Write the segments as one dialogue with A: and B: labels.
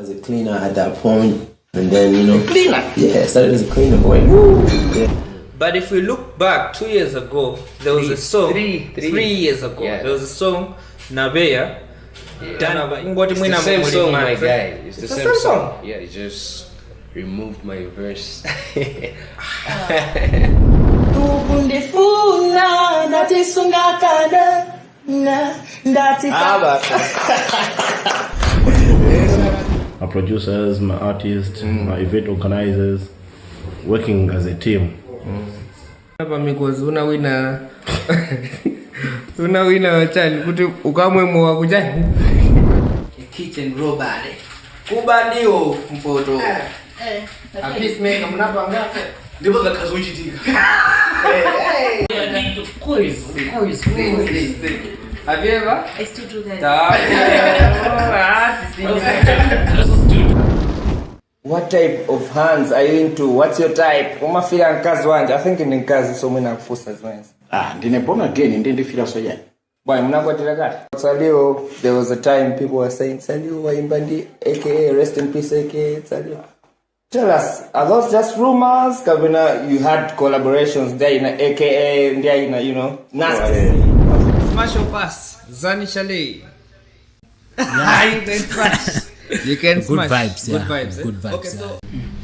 A: as a cleaner at that point, and then
B: Cleaner?
A: Yeah, I started as a cleaner boy. Woo! Yeah.
C: But if we look back 2 years ago, there was a song.
B: 3
C: years ago, there was a song, Nabeya.
B: It's the same song, my guy. It's the same song. Yeah, he just removed my verse.
D: My producers, my artists, my event organizers, working as a team.
C: Because una wina wachani kuti ukamwemwa kujani kitchen robot kubandio mpoto peacemaker mnapanga ndipo zakazochitika of course have you ever?
E: I still do that.
C: What type of hands are you into? What's your type? Umafika nkazi wanje. I think ni nkazi so mwina kufusa zwenzi.
D: Ndine born again, ndifila so yet.
C: Boy, mnakwatira kati. Salio, there was a time people were saying, Salio waimbandi, aka rest in peace, aka Salio. Tell us, are those just rumors? Kabina, you had collaborations there in aka, there in nasty. Smash or pass, Zani Chalet. You can smash. You can smash.
F: Good vibes, yeah.
C: Good vibes.
F: Good vibes.
C: Okay,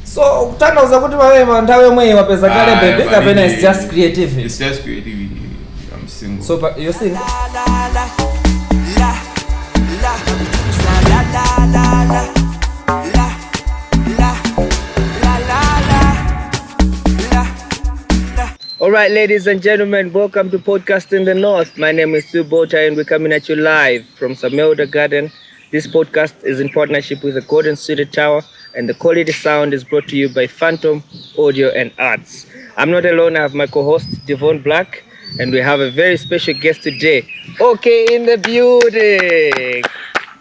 C: so utanda kuti wewe ndawe mwe wapeza kale baby kabena is just creativity.
G: It's just creativity. I'm single.
C: So but you sing. All right, ladies and gentlemen, welcome to Podcast in the North. My name is Sue Bota and we're coming at you live from Samelda Garden. This podcast is in partnership with the Golden City Tower, and the quality sound is brought to you by Phantom Audio and Arts. I'm not alone, I have my co-host Devon Black, and we have a very special guest today. Occy in the building.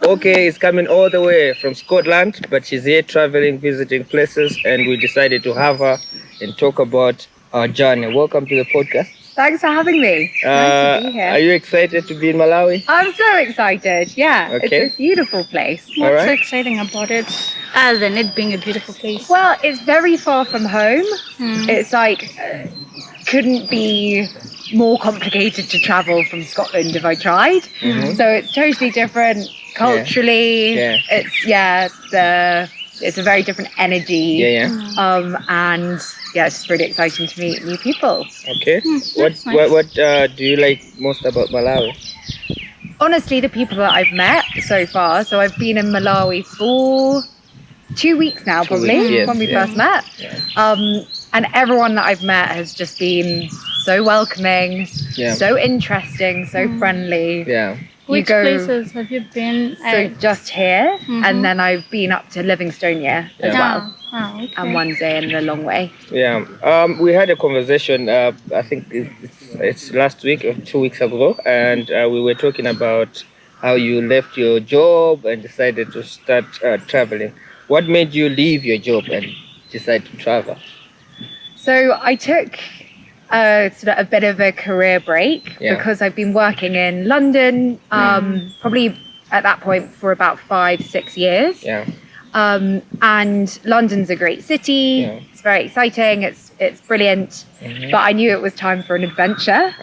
C: Occy is coming all the way from Scotland, but she's here traveling, visiting places, and we decided to have her and talk about our journey. Welcome to the podcast.
H: Thanks for having me. Nice to be here.
C: Are you excited to be in Malawi?
H: I'm so excited. Yeah,
C: Okay.
H: It's a beautiful place.
C: All
E: What's so
C: right.
E: exciting about it, other than it being a beautiful place?
H: Well, it's very far from home. It's like couldn't be more complicated to travel from Scotland if I tried. So it's totally different culturally.
C: Yeah.
H: It's a very different energy. And yeah, it's just really exciting to meet new people.
C: Okay. What do you like most about Malawi?
H: Honestly, the people that I've met so far. So I've been in Malawi for 2 weeks now, probably,
C: weeks, yes,
H: when we
C: yeah.
H: first met. And everyone that I've met has just been so welcoming, so interesting, so friendly.
C: Yeah.
E: Which places have you been
H: So
E: at?
H: just here, and then I've been up to Livingstonia as well.
E: Okay.
H: And one day in the long way.
C: Yeah. We had a conversation, I think it's last week or 2 weeks ago, and we were talking about how you left your job and decided to start traveling. What made you leave your job and decide to travel?
H: So I took sort of a bit of a career break because I've been working in London, probably at that point for about 5-6 years.
C: Yeah.
H: And London's a great city.
C: Yeah.
H: It's very exciting. It's brilliant. But I knew it was time for an adventure.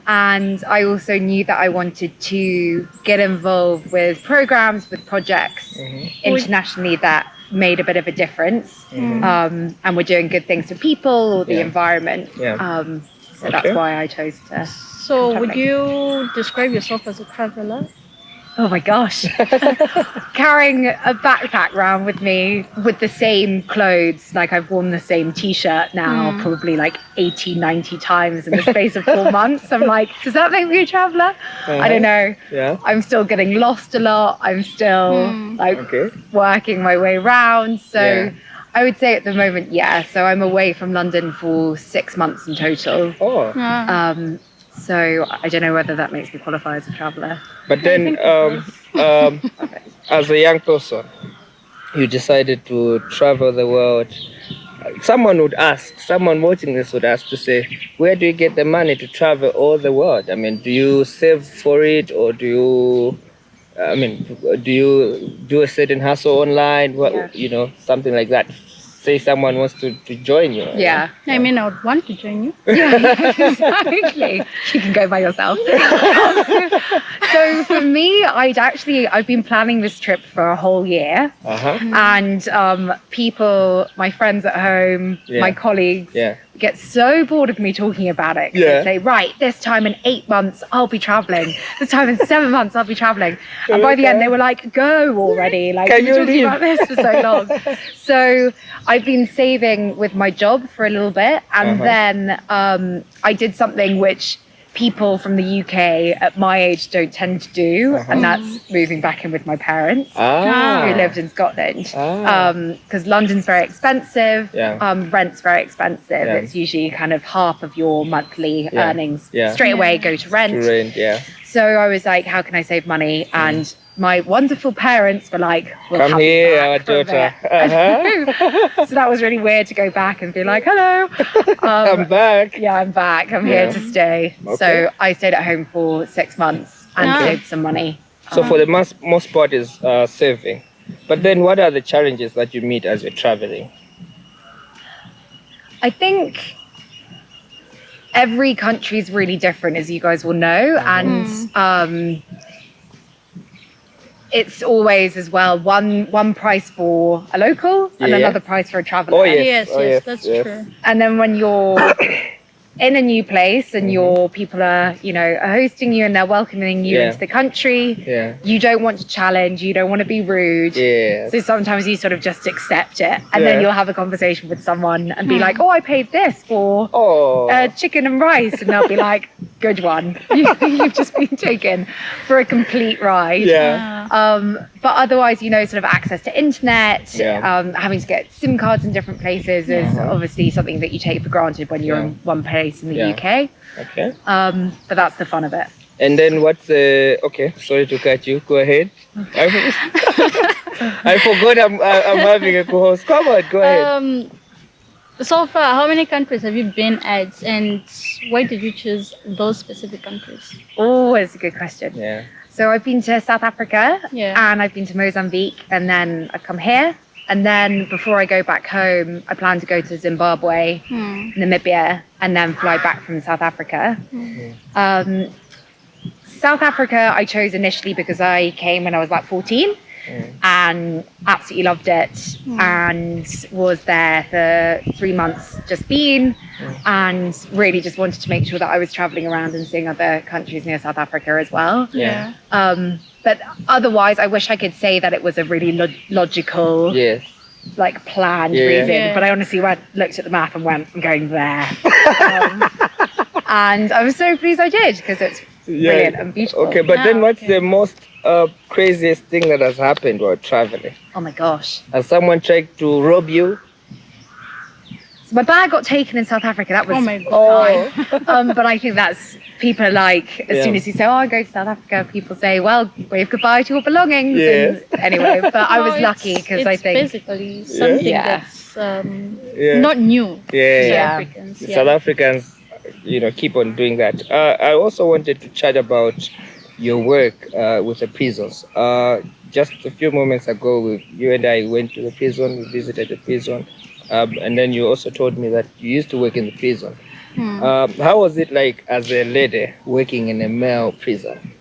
H: And I also knew that I wanted to get involved with programs, with projects internationally that made a bit of a difference. And we're doing good things for people or the environment. So that's why I chose to.
E: So would you describe yourself as a traveler?
H: Oh my gosh. Carrying a backpack around with me with the same clothes, like I've worn the same t-shirt now probably like 80, 90 times in the space of 4 months. I'm like, does that make me a traveler? I don't know.
C: Yeah.
H: I'm still getting lost a lot. I'm still working my way around. So I would say at the moment, so I'm away from London for 6 months in total.
C: Oh.
H: So I don't know whether that makes me qualify as a traveler.
C: But then, as a young person, you decided to travel the world. Someone watching this would ask to say, where do you get the money to travel all the world? I mean, do you save for it, or do you I mean, do you do a certain hustle online? What
H: Yeah.
C: you know, something like that. Say someone wants to join you.
H: Yeah.
E: I mean, I would want to join you.
H: Yeah, exactly. You can go by yourself. So for me, I've been planning this trip for a whole year, and my friends at home, my colleagues, get so bored of me talking about it. They say, right, this time in 8 months I'll be traveling. This time in 7 months I'll be traveling. And by the end they were like, go already. Like,
C: Can
H: you've
C: you
H: been talking
C: leave?
H: about this for so long. So I've been saving with my job for a little bit, and then I did something which people from the UK at my age don't tend to do, and that's moving back in with my parents who lived in Scotland. Because London's very expensive, rent's very expensive. It's usually kind of half of your monthly earnings straight away go to rent. So I was like, how can I save money? And my wonderful parents were like, we'll
C: Come
H: have
C: here,
H: you
C: our
H: back for a
C: daughter.
H: bit. So that was really weird to go back and be like, hello.
C: I'm back.
H: Yeah, I'm back. I'm here to stay.
C: Okay.
H: So I stayed at home for 6 months and saved some money.
C: So for the most part is saving. But then what are the challenges that you meet as you're traveling?
H: I think every country is really different, as you guys will know. And it's always as well one price for a local and another price for a traveler.
C: Oh, yes.
E: Yes, that's true.
H: And then when you're in a new place and your people are hosting you and they're welcoming you into the country, you don't want to challenge, you don't want to be rude. So sometimes you sort of just accept it, and then you'll have a conversation with someone and be like, oh, I paid this for chicken and rice, and they'll be like, good one. You've just been taken for a complete ride. But otherwise, sort of access to internet, having to get SIM cards in different places is obviously something that you take for granted when you're in one place in the UK.
C: Okay.
H: But that's the fun of it.
C: And then what's the... Okay, sorry to cut you. Go ahead. I forgot I'm having a co-host. Come on, go ahead.
E: So far, how many countries have you been at, and why did you choose those specific countries?
H: Oh, it's a good question. So I've been to South Africa and I've been to Mozambique, and then I've come here. And then before I go back home, I plan to go to Zimbabwe, Namibia, and then fly back from South Africa. South Africa I chose initially because I came when I was about 14 and absolutely loved it, and was there for 3 months just being, and really just wanted to make sure that I was traveling around and seeing other countries near South Africa as well. But otherwise, I wish I could say that it was a really logical, like planned reason. But I honestly looked at the map and went, I'm going there. And I was so pleased I did, because it's brilliant and beautiful.
C: Okay, but then what's the most craziest thing that has happened while traveling?
H: Oh my gosh.
C: Has someone tried to rob you?
H: So my bag got taken in South Africa. That was fine. But I think that's, people are like, as soon as you say, oh, I go to South Africa, people say, well, wave goodbye to your belongings. And anyway, but I was lucky because I think
E: basically something that's not new to Africans.
C: South Africans, keep on doing that. I also wanted to chat about your work with the prisons. Just a few moments ago, you and I went to the prison, we visited the prison. And then you also told me that you used to work in the prison. How was it like as a lady working in a male prison?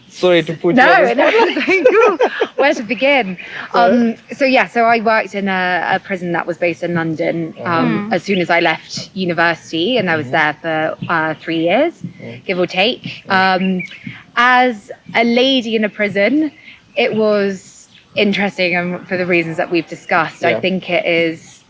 C: Sorry to put you on the spot.
H: Where to begin? So I worked in a prison that was based in London as soon as I left university, and I was there for 3 years, give or take. As a lady in a prison, it was interesting, and for the reasons that we've discussed. I think it is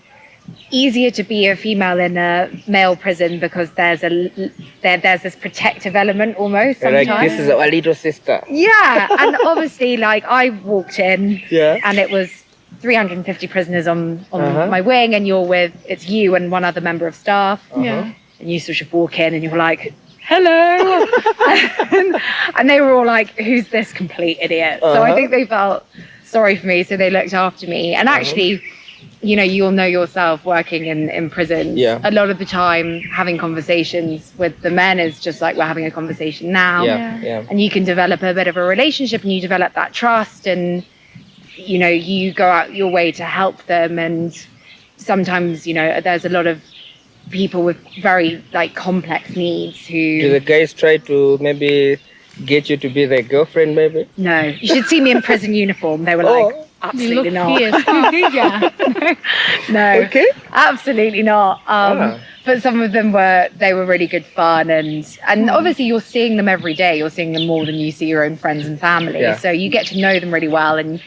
H: easier to be a female in a male prison because there's this protective element almost sometimes.
C: Like, this is our little sister.
H: And obviously, like, I walked in and it was 350 prisoners on my wing, and it's you and one other member of staff. And you sort of walk in and you're like, hello. and they were all like, who's this complete idiot? So I think they felt sorry for me, so they looked after me. And actually, you'll know yourself working in prisons.
C: Yeah.
H: A lot of the time, having conversations with the men is just like we're having a conversation now.
C: Yeah.
H: And you can develop a bit of a relationship, and you develop that trust, and you go out your way to help them. And sometimes there's a lot of people with very like complex needs who.
C: Do the guys try to maybe get you to be their girlfriend, maybe?
H: No, you should see me in prison uniform. They were like, absolutely not.
E: Yeah.
H: No,
C: Okay.
H: absolutely not. But some of them were really good fun, and obviously you're seeing them every day. You're seeing them more than you see your own friends and family.
C: Yeah.
H: So you get to know them really well, and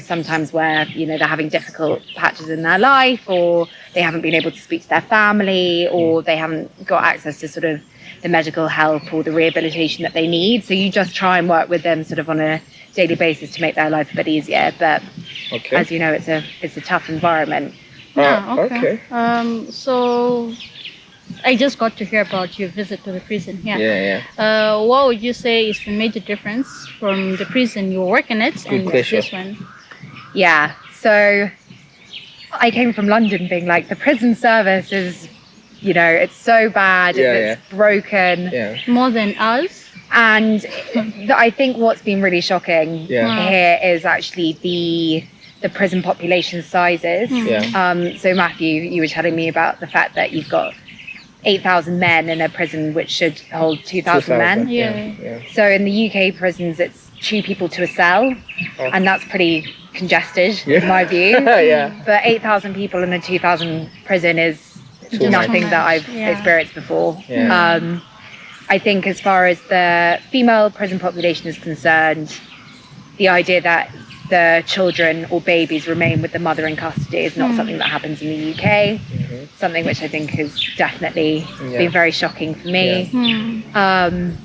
H: sometimes where they're having difficult patches in their life, or they haven't been able to speak to their family, or they haven't got access to sort of the medical help or the rehabilitation that they need. So you just try and work with them sort of on a daily basis to make their life a bit easier. But as you know, it's a tough environment.
C: Okay.
E: So I just got to hear about your visit to the prison here.
C: Yeah.
E: What would you say is the major difference from the prison you work in it and this one?
H: Yeah. So I came from London being like, the prison service is, it's so bad, it's broken.
C: Yeah.
E: More than us?
H: And I think what's been really shocking here is actually the prison population sizes. So Matthew, you were telling me about the fact that you've got 8,000 men in a prison which should hold 2,000 men.
E: Yeah.
H: So in the UK prisons, it's 2 people to a cell, and that's pretty congested in my view. But 8,000 people in a 2,000 prison is nothing that I've experienced before. I think as far as the female prison population is concerned, the idea that the children or babies remain with the mother in custody is not something that happens in the UK. Something which I think has definitely been very shocking for me. And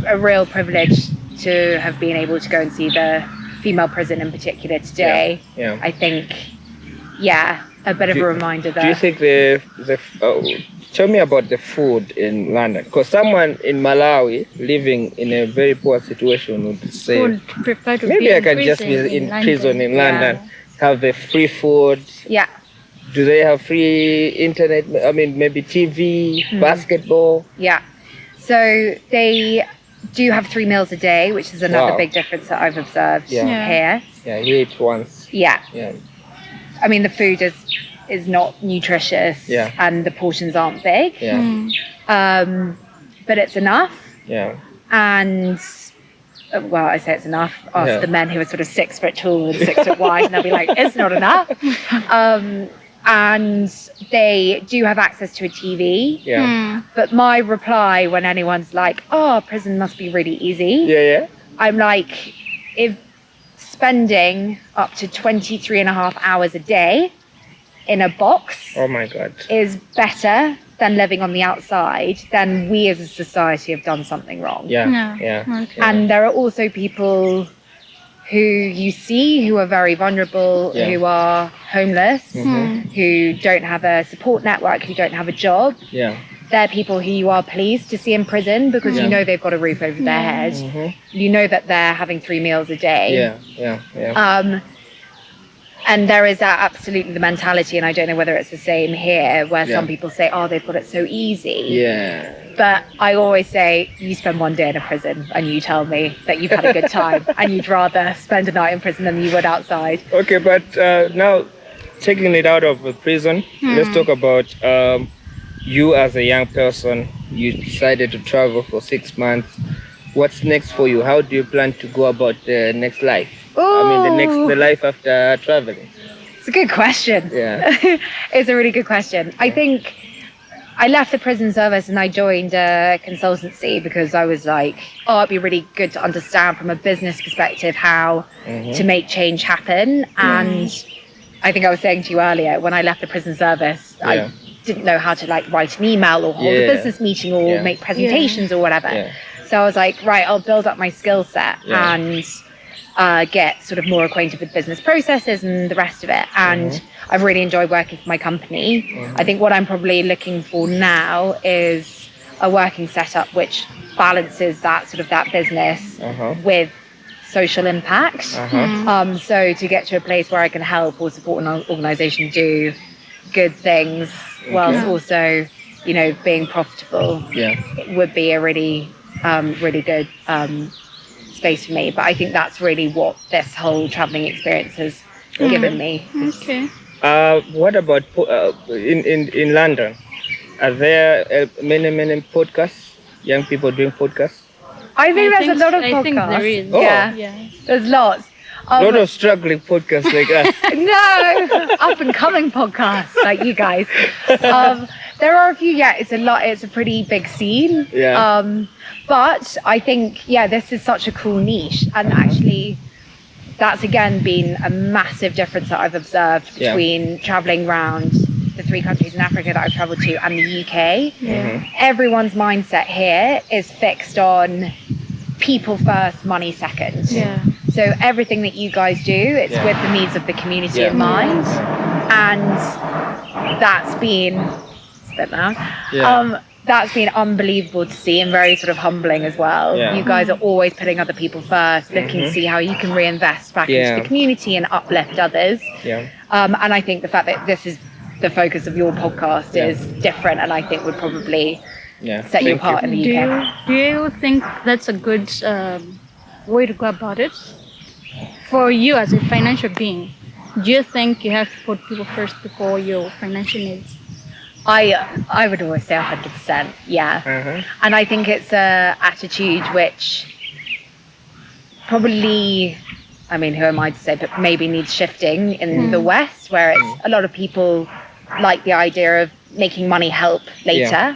H: a real privilege to have been able to go and see the female prison in particular today. I think, a bit of a reminder that.
C: Do you think tell me about the food in London, because someone in Malawi living in a very poor situation would say, maybe I can just be in prison in London, have the free food.
H: Yeah.
C: Do they have free internet? I mean, maybe TV, basketball?
H: Yeah. So they do have 3 meals a day, which is another big difference that I've observed here.
C: Yeah, you eat once.
H: Yeah.
C: Yeah.
H: I mean, the food is not nutritious, and the portions aren't big. But it's enough. And I say it's enough. Ask the men who are sort of 6 foot tall and 6 foot wide, and they'll be like, it's not enough. And they do have access to a TV. But my reply when anyone's like, prison must be really easy. I'm like, if spending up to 23.5 hours a day in a box is better than living on the outside, then we as a society have done something wrong.
E: Okay.
H: And there are also people who you see who are very vulnerable, who are homeless, who don't have a support network, who don't have a job. They're people who you are pleased to see in prison because you know they've got a roof over their head. You know that they're having 3 meals a day. And there is that absolutely the mentality, and I don't know whether it's the same here, where some people say, they've got it so easy. But I always say, you spend 1 day in a prison and you tell me that you've had a good time and you'd rather spend a night in prison than you would outside.
C: Okay, but now taking it out of the prison, let's talk about you as a young person. You decided to travel for 6 months. What's next for you? How do you plan to go about the next life? I mean, the life after traveling.
H: It's a good question. It's a really good question. I think I left the prison service and I joined a consultancy because I was like, it'd be really good to understand from a business perspective how to make change happen. And I think I was saying to you earlier, when I left the prison service, I didn't know how to write an email or hold a business meeting or make presentations or whatever. So I was like, right, I'll build up my skill set and get sort of more acquainted with business processes and the rest of it. And I've really enjoyed working for my company. I think what I'm probably looking for now is a working setup which balances that sort of that business with social impact. So to get to a place where I can help or support an organization do good things whilst also, you know, being profitable would be a really, really good space for me. But I think that's really what this whole traveling experience has given me.
E: Okay.
C: What about in London? Are there many podcasts? Young people doing podcasts?
H: I think there's a lot of podcasts.
E: I think there is.
H: Yeah, there's lots.
C: A lot of struggling podcasts like us.
H: No, up and coming podcasts like you guys. There are a few. Yeah, it's a lot. It's a pretty big scene.
C: Yeah.
H: But I think this is such a cool niche, and actually, that's again been a massive difference that I've observed between traveling around the 3 countries in Africa that I've traveled to and the UK. Everyone's mindset here is fixed on people first, money second. So everything that you guys do, it's with the needs of the community in mind. And that's been, it's a bit loud. That's been unbelievable to see and very sort of humbling as well. You guys are always putting other people first, looking to see how you can reinvest back into the community and uplift others. And I think the fact that this is the focus of your podcast is different, and I think would probably set you apart in the UK.
E: Do you think that's a good way to go about it? For you as a financial being, do you think you have to put people first before your financial needs?
H: I would always say 100%, and I think it's a attitude which probably, I mean, who am I to say, but maybe needs shifting in the West, where it's a lot of people like the idea of making money help later.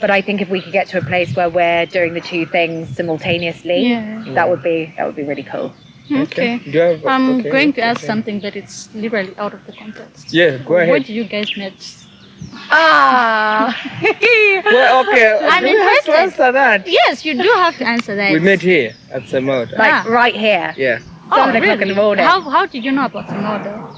H: But I think if we could get to a place where we're doing the two things simultaneously, that would be really cool.
E: Okay. I'm going to ask something, but it's literally out of the context.
C: Yeah, go ahead.
E: Where did you guys meet?
C: Well, okay.
E: I'm
C: do we have to
E: interested.
C: answer that?
E: Yes, you do have to answer that.
C: We met here at Samoda.
H: Like right here.
C: Yeah.
H: 7 o'clock in the morning.
E: How did you know about Samoda?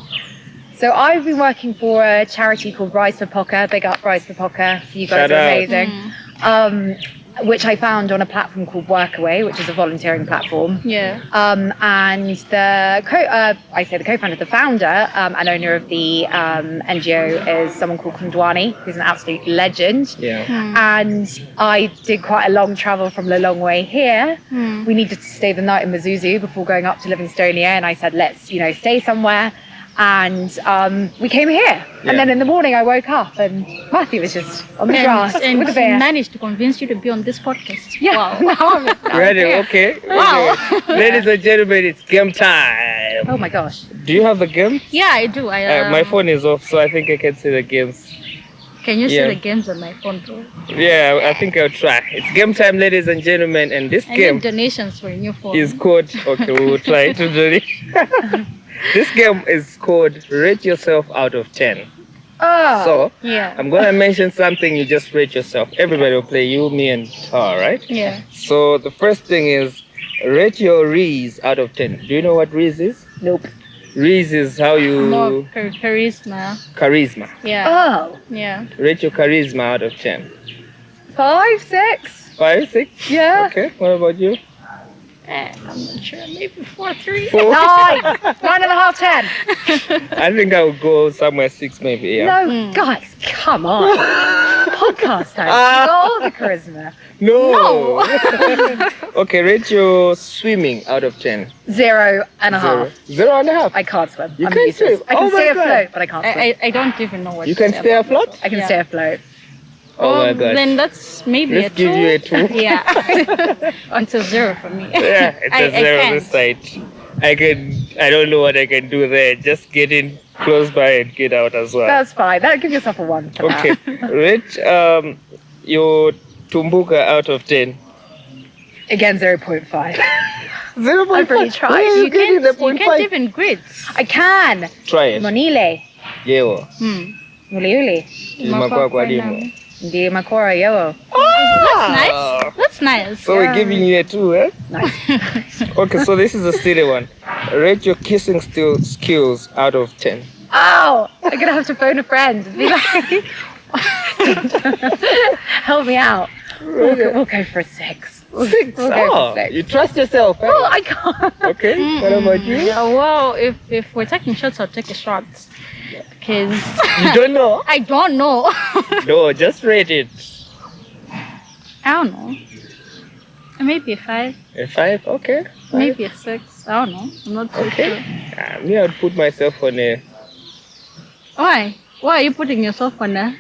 H: So I've been working for a charity called Rise for Poker. Big up Rise for Poker. You guys
C: Shout
H: are
C: out.
H: amazing. Which I found on a platform called Workaway, which is a volunteering platform. And the co-founder, the founder and owner of the NGO is someone called Kundwani, who's an absolute legend. And I did quite a long travel from Lilongwe Way here. We needed to stay the night in Mazuzu before going up to Livingstonia, and I said, let's stay somewhere. And we came here. And then in the morning I woke up and Matthew was just on the grass
E: and
H: with a beer.
E: managed to convince you to be on this podcast.
H: Yeah.
E: Wow.
C: Ready? Okay.
E: Wow.
C: Ladies and gentlemen, it's game time.
H: Oh my gosh.
C: Do you have the game?
E: Yeah, I do.
C: My phone is off, so I think I can see the games.
E: Can you see the games on my phone, bro?
C: Yeah, I think I'll try. It's game time, ladies and gentlemen, and this
E: I
C: game
E: need donations for a new phone.
C: is called. Okay, we will try to do it. This game is called Rate Yourself Out of 10.
H: Oh.
C: So,
E: Yeah.
C: I'm going to mention something, you just rate yourself. Everybody will play, you, me, and her, right?
E: Yeah.
C: So, the first thing is rate your Reese out of 10. Do you know what Reese is?
H: Nope.
C: Reese is how you...
E: More charisma.
C: Charisma.
E: Yeah.
H: Oh.
E: Yeah.
C: Rate your charisma out of 10.
H: 5, 6.
C: 5, 6?
H: Yeah.
C: Okay, what about you?
E: I'm not sure. Maybe 4, 3.
C: 4?
H: 9. 9.5, 10.
C: I think I would go somewhere 6 maybe, yeah.
H: No, guys, come on. Podcast host. You got all the charisma.
C: No! Okay, rate your swimming out of 10.
H: 0.5.
C: 0.5?
H: I can't swim.
C: You
H: I'm
C: can't
H: useless.
C: swim?
H: I can
C: Oh my
H: stay
C: God.
H: afloat, but I can't swim.
E: I don't even know what
C: You
E: to
C: can
E: say
C: stay
E: about
C: afloat?
H: I can
E: Yeah.
H: stay afloat.
C: Oh my God.
E: Then that's maybe
C: Let's
E: a 2.
C: give you a 2.
E: Yeah. Until 0 for me.
C: Yeah, it's
E: I
C: a 0 on
E: can't.
C: this side. I don't know what I can do there. Just get in close by and get out as well.
H: That's fine. Give yourself a 1 for
C: Okay.
H: that.
C: Rate your Tumbuka out of 10.
H: Again, 0.5.
C: 0.5.
H: I've really tried.
C: Where are you getting the
E: You
C: 0.5?
E: can't even grids.
H: I can.
C: Try it.
H: Monile.
C: Yewo.
H: Muliuli.
C: Imakwakwa dimo.
H: Ndi makora yo.
E: That's nice. That's nice.
C: So we're giving you a 2, eh?
H: Nice.
C: Okay, so this is a silly one. Rate your kissing skills out of 10.
H: Oh, I'm gonna have to phone a friend and be like, help me out. We'll go for a 6.
C: 6.
H: We'll go
C: Oh,
H: for 6.
C: you trust yourself. Eh?
H: Well, I can't.
C: Okay. What about you?
E: Yeah, well, if we're taking shots, I'll take a shot. Because
C: You don't know?
E: I don't know.
C: No, just rate it.
E: I don't know. Maybe a 5.
C: A 5? Okay. 5.
E: Maybe a 6. I don't know. I'm not too
C: Okay.
E: sure.
C: Me, I'd put myself on a.
E: Why? Why are you putting yourself on there?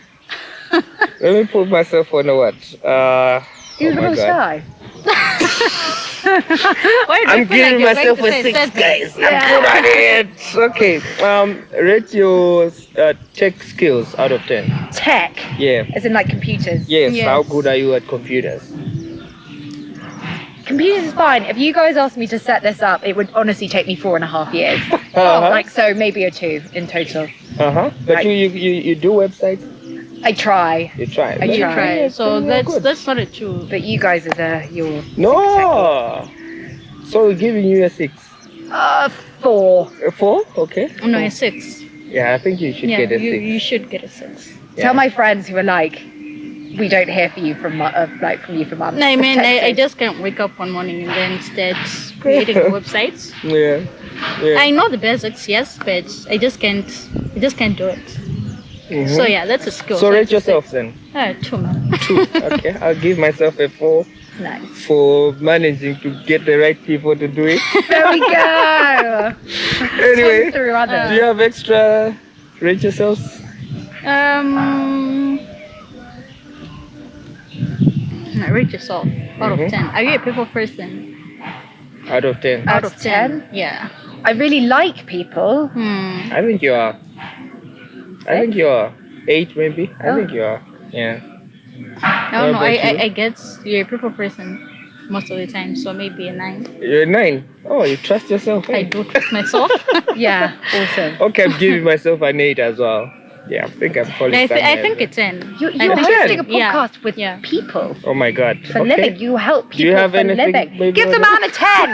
C: Let me put myself on a what?
H: You're
C: oh my
H: really
C: God.
H: shy.
E: Why do
C: I'm
E: you feel like
C: giving
E: you're
C: myself
E: going
C: a
E: to
C: 6,
E: say 7?
C: guys. I'm good at it. Okay. Rate your tech skills out of 10.
H: Tech,
C: Yeah.
H: as in like computers.
C: Yes.
E: Yes.
C: How good are you at computers?
H: Computers is fine. If you guys asked me to set this up, it would honestly take me 4.5 years.
C: Uh-huh.
H: Like, so maybe a 2 in total.
C: Uh-huh. But
H: Like-
C: you do websites?
H: I try,
C: You try.
H: I
E: You
H: try.
E: try. So
C: You're good.
E: that's not a 2.
H: but you guys are your
C: No. So we're giving you a 6.
H: 4.
C: A 4? Okay.
E: No, a 6.
C: Yeah, I think you should
E: Yeah,
C: get a 6.
E: you should get a 6.
C: Yeah.
H: Tell my friends who are like, we don't hear from you from you for months.
E: No, I mean, I
H: Texting.
E: just can't wake up one morning and then start creating websites.
C: Yeah. Yeah.
E: I know the basics, yes, but I just can't do it.
C: Mhm.
E: So yeah, that's a skill.
C: So rate
E: that's a
C: yourself
E: 6.
C: then.
E: 2, man.
C: 2. Okay. I'll give myself a 4
H: Nice.
C: for managing to get the right people to do it.
H: There we go.
C: Anyway,
H: Through others.
C: do you have extra rate yourselves?
E: Rate yourself out
C: Mhm.
E: of 10. Are you a people person?
C: Out of 10.
H: Out of 10?
E: Yeah.
H: I really like people.
C: I think you are. I think you are 8 maybe. I
H: Oh.
C: think you are. Yeah.
E: I don't know.
C: What about you?
E: I guess you're a people person most of the time, so maybe a 9.
C: You're 9. Oh, you trust yourself. Eh?
E: I do trust myself.
H: Yeah, awesome.
C: Okay, I'm giving myself an 8 as well. Yeah, I think I'm calling
E: I
C: somewhere
E: think
C: as
E: it's 10.
H: You're
E: I think
H: hosting a
E: it's- yeah,
H: podcast with
E: yeah.
H: people
C: well. Oh my God.
H: for
C: Okay.
H: living. You help
C: Do you
H: people
C: have
H: for
C: anything
H: living.
C: maybe
H: Give the
C: on
H: man a 10.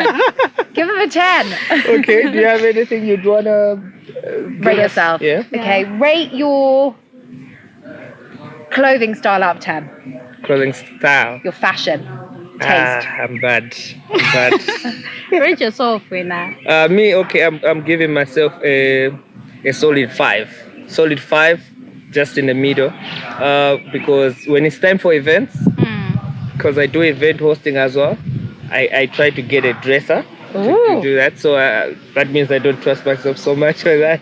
H: Give him a 10.
C: Okay, do you have anything you'd wanna
H: Rate yourself.
C: Yeah.
H: Okay, rate your clothing style out of 10.
C: Clothing style.
H: Your fashion taste.
C: I'm bad. I'm bad.
E: Rate yourself, Rina.
C: Me, okay, I'm giving myself a solid 5. Solid 5, just in the middle. Because when it's time for events, because I do event hosting as well, I try to get a dresser to do that. So that means I don't trust myself so much for that.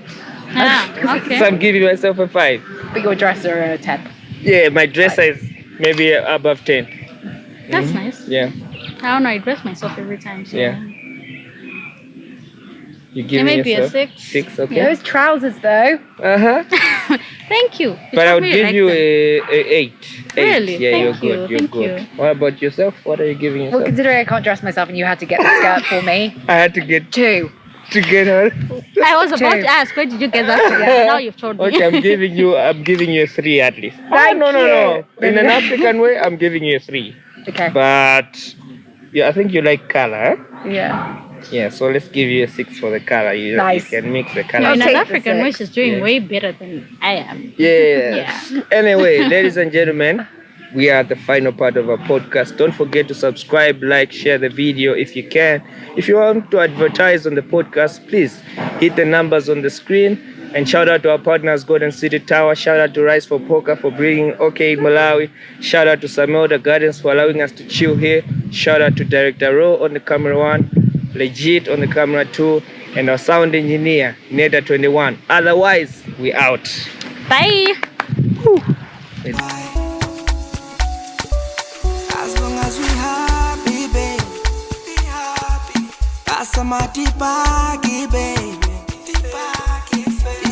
E: Okay.
C: So I'm giving myself a 5.
H: But your dresser a 10.
C: Yeah, my dresser is maybe above 10.
E: That's nice.
C: Yeah.
E: I don't know. I dress myself every time. So
C: Yeah. You give
E: maybe a
C: yourself
E: 6.
C: 6, okay.
H: Those trousers though.
C: Uh-huh.
E: Thank you.
C: But I would
E: told me
C: give
E: like
C: you
E: them.
C: a 8.
E: Really?
C: Yeah,
E: Thank
C: you're good.
E: you.
C: You're
E: Thank
C: good.
E: you.
C: What about yourself? What are you giving
H: Well,
C: yourself?
H: considering I can't dress myself and you had to get the skirt for me.
C: I had to get
H: 2.
C: to get her.
E: I was about
H: 2.
E: to ask, where did you get that from? Now you've told me.
C: Okay, I'm giving you a 3 at least.
H: Thank
C: no.
H: you.
C: In an African way, I'm giving you a 3.
H: Okay.
C: But yeah, I think you like color.
H: Yeah.
C: Yeah, so let's give you a 6 for the color. You
H: Nice.
C: can mix the
E: No,
C: color.
H: I'll
E: in
H: take
E: an
H: the
E: African way,
H: 6.
E: she's doing
C: Yeah.
E: way better than I am.
C: Yes. Anyway, ladies and gentlemen, we are at the final part of our podcast. Don't forget to subscribe, like, share the video if you can. If you want to advertise on the podcast, please hit the numbers on the screen. And shout out to our partners, Golden City Tower. Shout out to Rise for Poker for bringing OK Malawi. Shout out to Samelda Gardens for allowing us to chill here. Shout out to Director Ro on the camera 1, Legit on the camera 2, and our sound engineer, Neda21. Otherwise, we out.
E: Bye.
F: As long as we happy, baby, be happy. Asamati pagi, baby,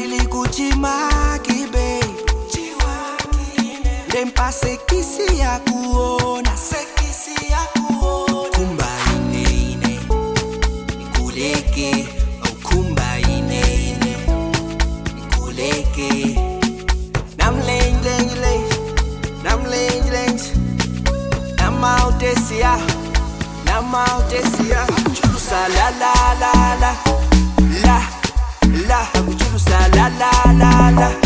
F: ili kuchimaki, baby, lempa sekisi ya kuona, kumba ine, nikuleke, au kumba ine, nikuleke, namlengleng, Namautesia, kuchulusa la la la la, la la, kuchulusa la la la la.